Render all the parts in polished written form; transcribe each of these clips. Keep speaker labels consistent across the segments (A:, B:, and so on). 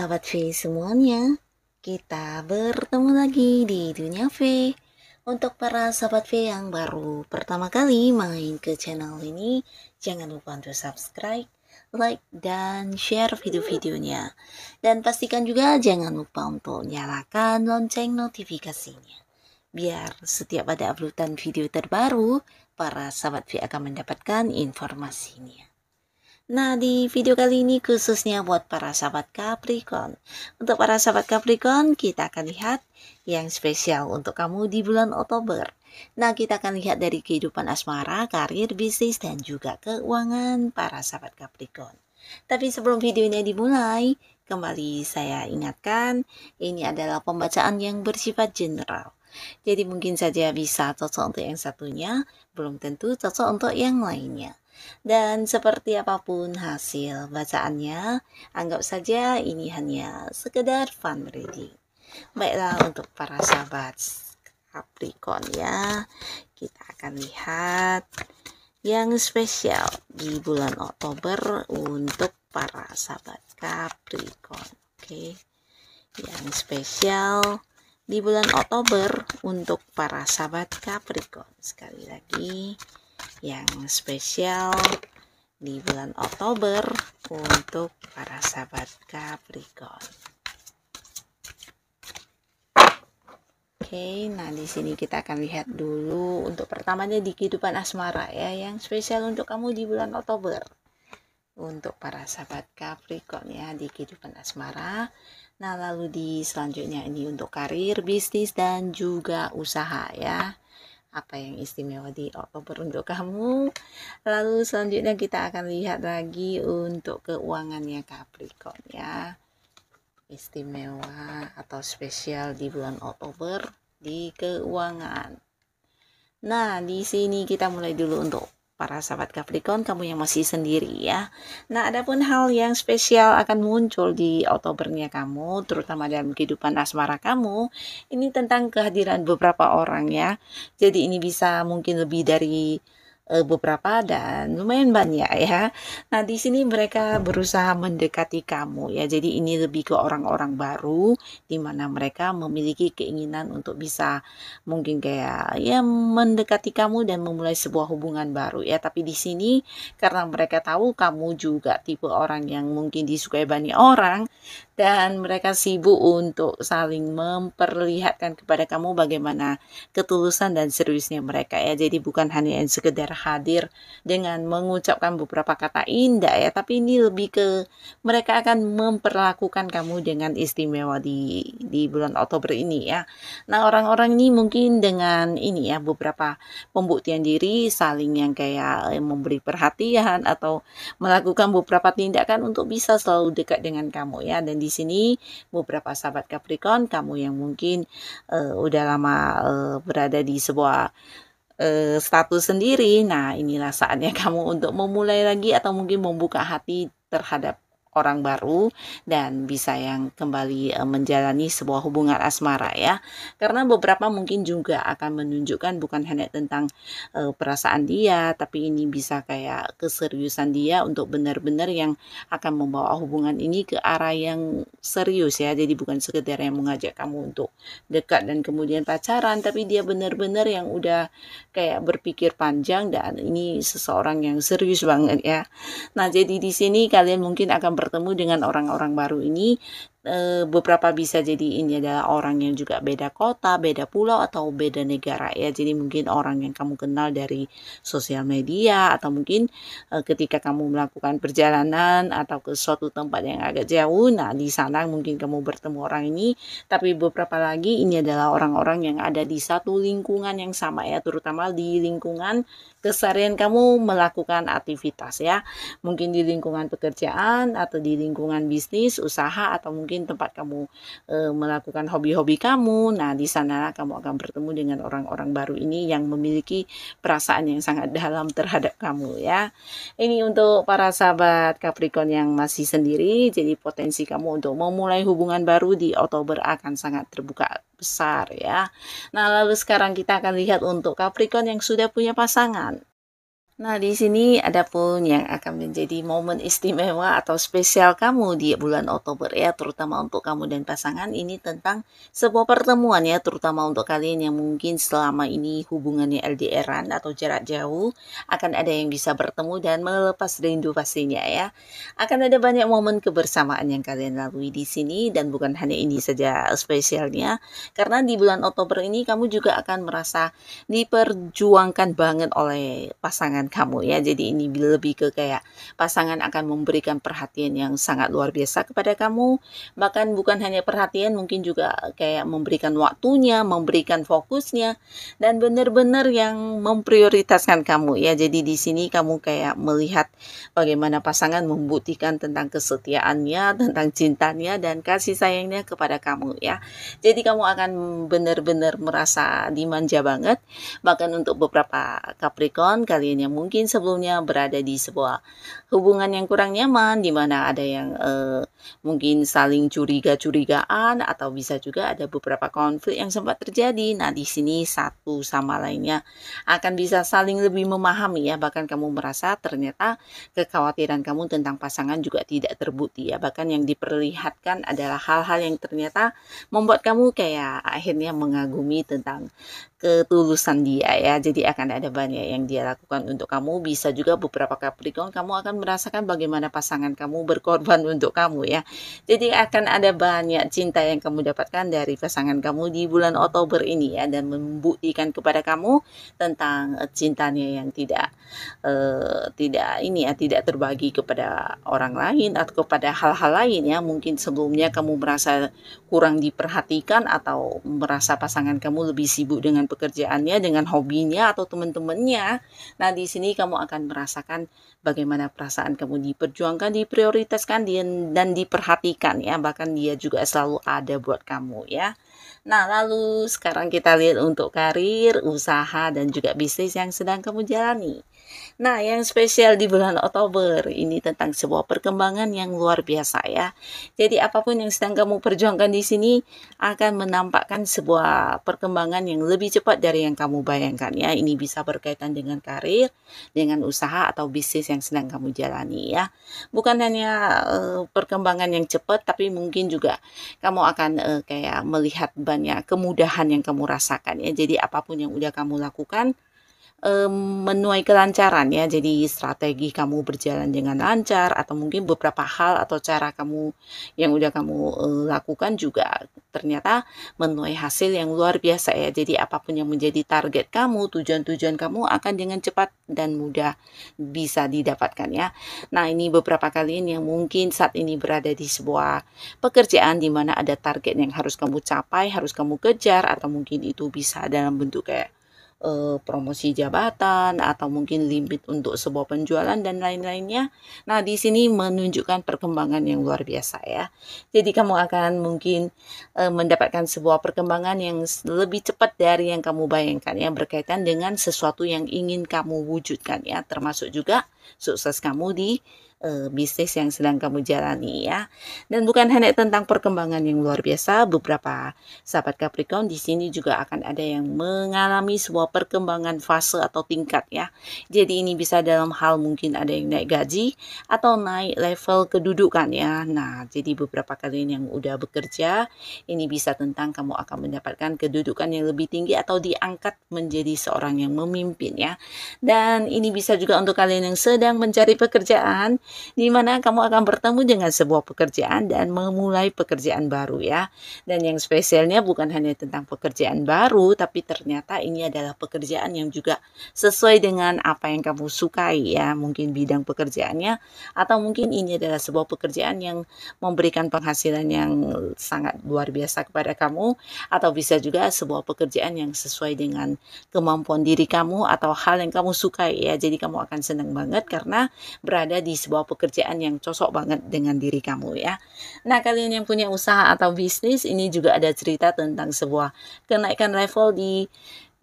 A: sahabat V semuanya, kita bertemu lagi di Dunia V. Untuk para sahabat V yang baru pertama kali main ke channel ini, jangan lupa untuk subscribe, like, dan share video-videonya. Dan pastikan juga jangan lupa untuk nyalakan lonceng notifikasinya. Biar setiap ada uploadan video terbaru, para sahabat V akan mendapatkan informasinya. Nah, di video kali ini khususnya buat para sahabat Capricorn. Untuk para sahabat Capricorn, kita akan lihat yang spesial untuk kamu di bulan Oktober. Nah, kita akan lihat dari kehidupan asmara, karir, bisnis, dan juga keuangan para sahabat Capricorn. Tapi sebelum video ini dimulai, kembali saya ingatkan, ini adalah pembacaan yang bersifat general. Jadi mungkin saja bisa cocok untuk yang satunya, belum tentu cocok untuk yang lainnya. Dan seperti apapun hasil bacaannya, anggap saja ini hanya sekedar fun reading. Baiklah, untuk para sahabat Capricorn ya, kita akan lihat yang spesial di bulan Oktober untuk para sahabat Capricorn. Oke, yang spesial di bulan Oktober untuk para sahabat Capricorn. Sekali lagi, yang spesial di bulan Oktober untuk para sahabat Capricorn. Oke, nah di sini kita akan lihat dulu untuk pertamanya di kehidupan asmara ya, yang spesial untuk kamu di bulan Oktober. Untuk para sahabat Capricorn ya, di kehidupan asmara. Nah, lalu di selanjutnya ini untuk karir, bisnis, dan juga usaha ya. Apa yang istimewa di Oktober untuk kamu. Lalu selanjutnya kita akan lihat lagi untuk keuangannya Capricorn ya. Istimewa atau spesial di bulan Oktober di keuangan. Nah, di sini kita mulai dulu untuk para sahabat Capricorn, kamu yang masih sendiri ya. Nah, adapun hal yang spesial akan muncul di Oktobernya kamu, terutama dalam kehidupan asmara kamu, ini tentang kehadiran beberapa orang ya. Jadi ini bisa mungkin lebih dari beberapa dan lumayan banyak ya. Nah, di sini mereka berusaha mendekati kamu ya. Jadi ini lebih ke orang-orang baru di mana mereka memiliki keinginan untuk bisa mungkin kayak ya mendekati kamu dan memulai sebuah hubungan baru ya. Tapi di sini karena mereka tahu kamu juga tipe orang yang mungkin disukai banyak orang dan mereka sibuk untuk saling memperlihatkan kepada kamu bagaimana ketulusan dan seriusnya mereka ya. Jadi bukan hanya yang sekedar hadir dengan mengucapkan beberapa kata indah ya, tapi ini lebih ke mereka akan memperlakukan kamu dengan istimewa di bulan Oktober ini ya. Nah, orang-orang ini mungkin dengan ini ya, beberapa pembuktian diri saling yang kayak memberi perhatian atau melakukan beberapa tindakan untuk bisa selalu dekat dengan kamu ya. Dan di sini beberapa sahabat Capricorn, kamu yang mungkin udah lama berada di sebuah status sendiri, nah inilah saatnya kamu untuk memulai lagi atau mungkin membuka hati terhadap orang baru dan bisa yang kembali menjalani sebuah hubungan asmara ya. Karena beberapa mungkin juga akan menunjukkan bukan hanya tentang perasaan dia, tapi ini bisa kayak keseriusan dia untuk benar-benar yang akan membawa hubungan ini ke arah yang serius ya. Jadi bukan sekedar yang mengajak kamu untuk dekat dan kemudian pacaran, tapi dia benar-benar yang udah kayak berpikir panjang dan ini seseorang yang serius banget ya. Nah, jadi di sini kalian mungkin akan bertemu dengan orang-orang baru ini. Beberapa bisa jadi ini adalah orang yang juga beda kota, beda pulau, atau beda negara ya. Jadi mungkin orang yang kamu kenal dari sosial media atau mungkin ketika kamu melakukan perjalanan atau ke suatu tempat yang agak jauh, nah di sana mungkin kamu bertemu orang ini. Tapi beberapa lagi ini adalah orang-orang yang ada di satu lingkungan yang sama ya, terutama di lingkungan keseharian kamu melakukan aktivitas ya. Mungkin di lingkungan pekerjaan atau di lingkungan bisnis, usaha, atau mungkin tempat kamu melakukan hobi-hobi kamu. Nah, di sana kamu akan bertemu dengan orang-orang baru ini yang memiliki perasaan yang sangat dalam terhadap kamu ya. Ini untuk para sahabat Capricorn yang masih sendiri, jadi potensi kamu untuk memulai hubungan baru di Oktober akan sangat terbuka besar ya. Nah, lalu sekarang kita akan lihat untuk Capricorn yang sudah punya pasangan. Nah, di sini ada pun yang akan menjadi momen istimewa atau spesial kamu di bulan Oktober ya, terutama untuk kamu dan pasangan ini tentang sebuah pertemuan ya, terutama untuk kalian yang mungkin selama ini hubungannya LDR-an atau jarak jauh, akan ada yang bisa bertemu dan melepas rindu pastinya ya. Akan ada banyak momen kebersamaan yang kalian lalui di sini dan bukan hanya ini saja spesialnya, karena di bulan Oktober ini kamu juga akan merasa diperjuangkan banget oleh pasangan kamu ya. Jadi ini lebih ke kayak pasangan akan memberikan perhatian yang sangat luar biasa kepada kamu. Bahkan bukan hanya perhatian, mungkin juga kayak memberikan waktunya, memberikan fokusnya dan benar-benar yang memprioritaskan kamu ya. Jadi di sini kamu kayak melihat bagaimana pasangan membuktikan tentang kesetiaannya, tentang cintanya dan kasih sayangnya kepada kamu ya. Jadi kamu akan benar-benar merasa dimanja banget. Bahkan untuk beberapa Capricorn, kalian yang mungkin sebelumnya berada di sebuah hubungan yang kurang nyaman, di mana ada yang mungkin saling curiga-curigaan, atau bisa juga ada beberapa konflik yang sempat terjadi. Nah, di sini satu sama lainnya akan bisa saling lebih memahami ya. Bahkan kamu merasa ternyata kekhawatiran kamu tentang pasangan juga tidak terbukti ya. Bahkan yang diperlihatkan adalah hal-hal yang ternyata membuat kamu kayak akhirnya mengagumi tentang ketulusan dia ya. Jadi akan ada banyak yang dia lakukan untuk kamu. Bisa juga beberapa Capricorn kamu akan merasakan bagaimana pasangan kamu berkorban untuk kamu ya. Jadi akan ada banyak cinta yang kamu dapatkan dari pasangan kamu di bulan Oktober ini ya, dan membuktikan kepada kamu tentang cintanya yang tidak terbagi kepada orang lain atau kepada hal-hal lain ya. Mungkin sebelumnya kamu merasa kurang diperhatikan atau merasa pasangan kamu lebih sibuk dengan pekerjaannya, dengan hobinya atau teman-temannya. Nah, di sini kamu akan merasakan bagaimana perasaan kamu diperjuangkan, diprioritaskan dan diperhatikan ya. Bahkan dia juga selalu ada buat kamu ya. Nah, lalu sekarang kita lihat untuk karir, usaha, dan juga bisnis yang sedang kamu jalani. Nah, yang spesial di bulan Oktober ini tentang sebuah perkembangan yang luar biasa ya. Jadi apapun yang sedang kamu perjuangkan di sini akan menampakkan sebuah perkembangan yang lebih cepat dari yang kamu bayangkan ya. Ini bisa berkaitan dengan karir, dengan usaha atau bisnis yang sedang kamu jalani ya. Bukan hanya perkembangan yang cepat, tapi mungkin juga kamu akan kayak melihat banyak kemudahan yang kamu rasakan ya. Jadi apapun yang udah kamu lakukan menuai kelancaran ya. Jadi strategi kamu berjalan dengan lancar, atau mungkin beberapa hal atau cara kamu yang udah kamu lakukan juga ternyata menuai hasil yang luar biasa ya. Jadi apapun yang menjadi target kamu, tujuan-tujuan kamu akan dengan cepat dan mudah bisa didapatkan ya. Nah, ini beberapa kalian yang mungkin saat ini berada di sebuah pekerjaan di mana ada target yang harus kamu capai, harus kamu kejar, atau mungkin itu bisa dalam bentuk kayak promosi jabatan atau mungkin limit untuk sebuah penjualan dan lain-lainnya. Nah, di sini menunjukkan perkembangan yang luar biasa ya. Jadi kamu akan mungkin mendapatkan sebuah perkembangan yang lebih cepat dari yang kamu bayangkan ya, berkaitan dengan sesuatu yang ingin kamu wujudkan ya, termasuk juga sukses kamu di bisnis yang sedang kamu jalani ya. Dan bukan hanya tentang perkembangan yang luar biasa, beberapa sahabat Capricorn di sini juga akan ada yang mengalami sebuah perkembangan fase atau tingkat ya. Jadi ini bisa dalam hal mungkin ada yang naik gaji atau naik level kedudukan ya. Nah, jadi beberapa kalian yang udah bekerja, ini bisa tentang kamu akan mendapatkan kedudukan yang lebih tinggi atau diangkat menjadi seorang yang memimpin ya. Dan ini bisa juga untuk kalian yang sedang mencari pekerjaan, di mana kamu akan bertemu dengan sebuah pekerjaan dan memulai pekerjaan baru ya. Dan yang spesialnya bukan hanya tentang pekerjaan baru, tapi ternyata ini adalah pekerjaan yang juga sesuai dengan apa yang kamu sukai ya. Mungkin bidang pekerjaannya, atau mungkin ini adalah sebuah pekerjaan yang memberikan penghasilan yang sangat luar biasa kepada kamu, atau bisa juga sebuah pekerjaan yang sesuai dengan kemampuan diri kamu atau hal yang kamu sukai ya. Jadi kamu akan senang banget karena berada di sebuah pekerjaan yang cocok banget dengan diri kamu ya. Nah, kalian yang punya usaha atau bisnis, ini juga ada cerita tentang sebuah kenaikan level di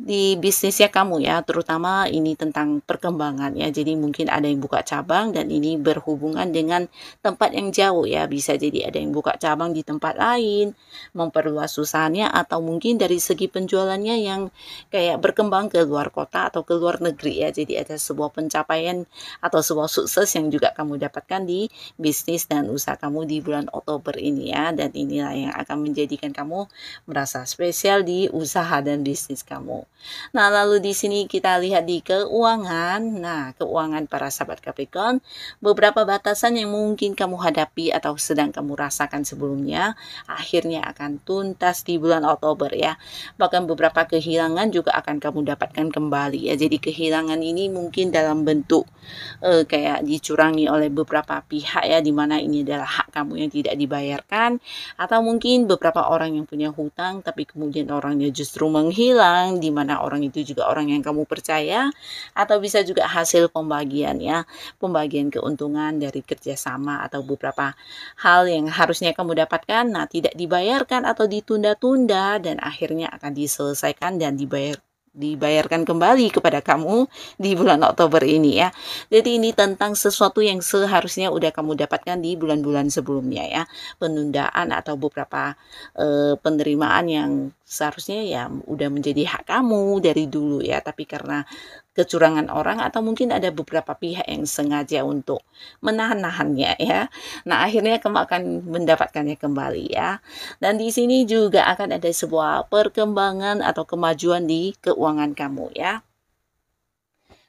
A: di bisnisnya kamu ya, terutama ini tentang perkembangan ya. Jadi mungkin ada yang buka cabang dan ini berhubungan dengan tempat yang jauh ya. Bisa jadi ada yang buka cabang di tempat lain, memperluas usahanya, atau mungkin dari segi penjualannya yang kayak berkembang ke luar kota atau ke luar negeri ya. Jadi ada sebuah pencapaian atau sebuah sukses yang juga kamu dapatkan di bisnis dan usaha kamu di bulan Oktober ini ya. Dan inilah yang akan menjadikan kamu merasa spesial di usaha dan bisnis kamu. Nah, lalu di sini kita lihat di keuangan. Nah, keuangan para sahabat Capricorn, beberapa batasan yang mungkin kamu hadapi atau sedang kamu rasakan sebelumnya, akhirnya akan tuntas di bulan Oktober ya. Bahkan beberapa kehilangan juga akan kamu dapatkan kembali ya. Jadi kehilangan ini mungkin dalam bentuk kayak dicurangi oleh beberapa pihak ya, dimana ini adalah hak kamu yang tidak dibayarkan, atau mungkin beberapa orang yang punya hutang tapi kemudian orangnya justru menghilang, dimana orang itu juga orang yang kamu percaya, atau bisa juga hasil pembagian ya, pembagian keuntungan dari kerjasama atau beberapa hal yang harusnya kamu dapatkan, nah tidak dibayarkan atau ditunda-tunda dan akhirnya akan diselesaikan dan dibayarkan kembali kepada kamu di bulan Oktober ini ya. Jadi ini tentang sesuatu yang seharusnya udah kamu dapatkan di bulan-bulan sebelumnya ya. Penundaan atau beberapa penerimaan yang seharusnya ya udah menjadi hak kamu dari dulu ya, tapi karena kecurangan orang atau mungkin ada beberapa pihak yang sengaja untuk menahan-nahannya ya. Nah, akhirnya kamu akan mendapatkannya kembali ya. Dan di sini juga akan ada sebuah perkembangan atau kemajuan di keuangan kamu ya.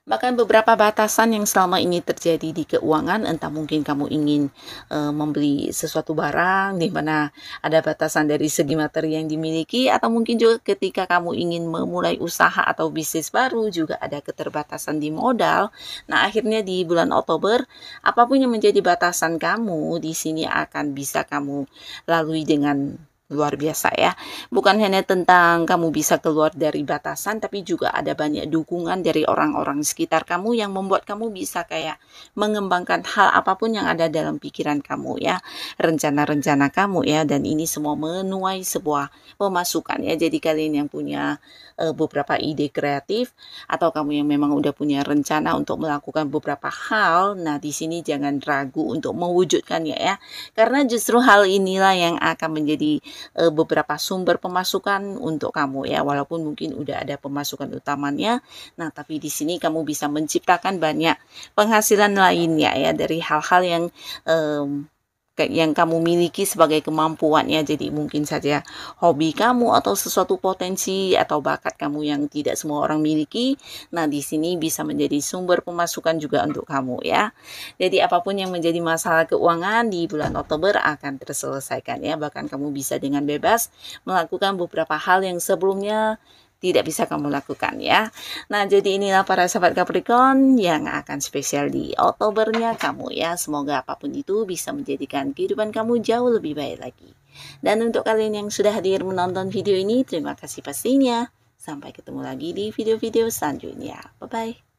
A: Bahkan beberapa batasan yang selama ini terjadi di keuangan, entah mungkin kamu ingin membeli sesuatu barang di mana ada batasan dari segi materi yang dimiliki, atau mungkin juga ketika kamu ingin memulai usaha atau bisnis baru juga ada keterbatasan di modal. Nah, akhirnya di bulan Oktober, apapun yang menjadi batasan kamu di sini akan bisa kamu lalui dengan luar biasa ya. Bukan hanya tentang kamu bisa keluar dari batasan, tapi juga ada banyak dukungan dari orang-orang sekitar kamu yang membuat kamu bisa kayak mengembangkan hal apapun yang ada dalam pikiran kamu ya, rencana-rencana kamu ya, dan ini semua menuai sebuah pemasukan ya. Jadi kalian yang punya beberapa ide kreatif atau kamu yang memang udah punya rencana untuk melakukan beberapa hal, nah di sini jangan ragu untuk mewujudkannya ya. Karena justru hal inilah yang akan menjadi beberapa sumber pemasukan untuk kamu ya, walaupun mungkin udah ada pemasukan utamanya. Nah, tapi di sini kamu bisa menciptakan banyak penghasilan lainnya ya dari hal-hal yang kamu miliki sebagai kemampuan ya. Jadi mungkin saja hobi kamu atau sesuatu potensi atau bakat kamu yang tidak semua orang miliki. Nah, di sini bisa menjadi sumber pemasukan juga untuk kamu ya. Jadi apapun yang menjadi masalah keuangan di bulan Oktober akan terselesaikan ya. Bahkan kamu bisa dengan bebas melakukan beberapa hal yang sebelumnya tidak bisa kamu lakukan ya. Nah, jadi inilah para sahabat Capricorn yang akan spesial di Oktobernya kamu ya. Semoga apapun itu bisa menjadikan kehidupan kamu jauh lebih baik lagi. Dan untuk kalian yang sudah hadir menonton video ini, terima kasih pastinya. Sampai ketemu lagi di video-video selanjutnya. Bye-bye.